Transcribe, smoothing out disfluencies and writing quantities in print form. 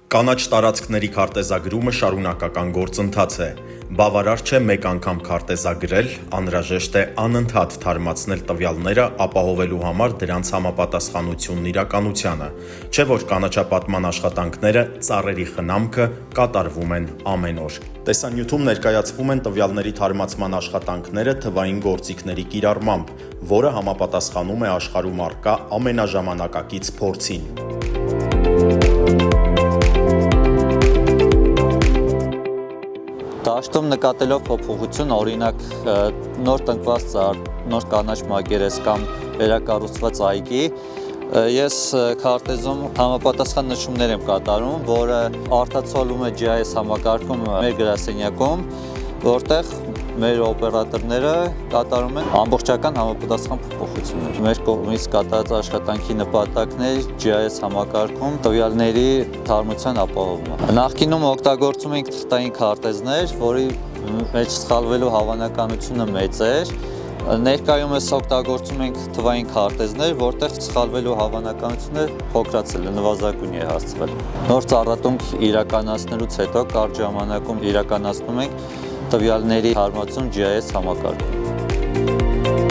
Կանաչ տարածքների քարտեզագրումը շարունակական գործընթաց է։ Բավարար չէ մեկ անգամ քարտեզագրել, անհրաժեշտ է անընդհատ թարմացնել տվյալները ապահովելու համար դրանց համապատասխանությունն իրականությանը, չէ որ կանաչապատման աշխատանքները, ծառերի խնամքը կատարվում են ամեն օր։ Տեսանյութում ներկայացվում են տվյալների թարմացման աշխատանքները թվային գործիքների կիրառմամբ, որը համապատասխանում է աշխարհում առկա ամենաժամանակակից փորձին։ Դաշտում նկատելով փոփոխություն, օրինակ նոր տնկված ծառ, նոր կանաչ մակերես կամ վերակառուցված այգի, ես քարտեզում համապատասխան նշումներ եմ կատարում, որը արտացոլում է GIS համակարգում մեր գրասենյակում, որտեղ մեր օպերատորները կատարում են ամբողջական համապատասխան փոփոխություններ։ Մեր կողմից կատարած աշխատանքի նպատակն է GIS համակարգում տվյալների թարմության ապահովումը։ Նախկինում օգտագործում ենք թղթային քարտեզներ, որի մեջ սխալվելու հավանականությունը մեծ էր։ Ներկայումս օգտագործում ենք թվային քարտեզներ, որտեղ սխալվելու հավանականությունը փոքրացել է, նվազագույն է հասցվել։ Նոր ծառատունք իրականացնելուց հետո կարճ ժամանակում իրականացնում ենք տվյալների թարմացում GIS համակարգում։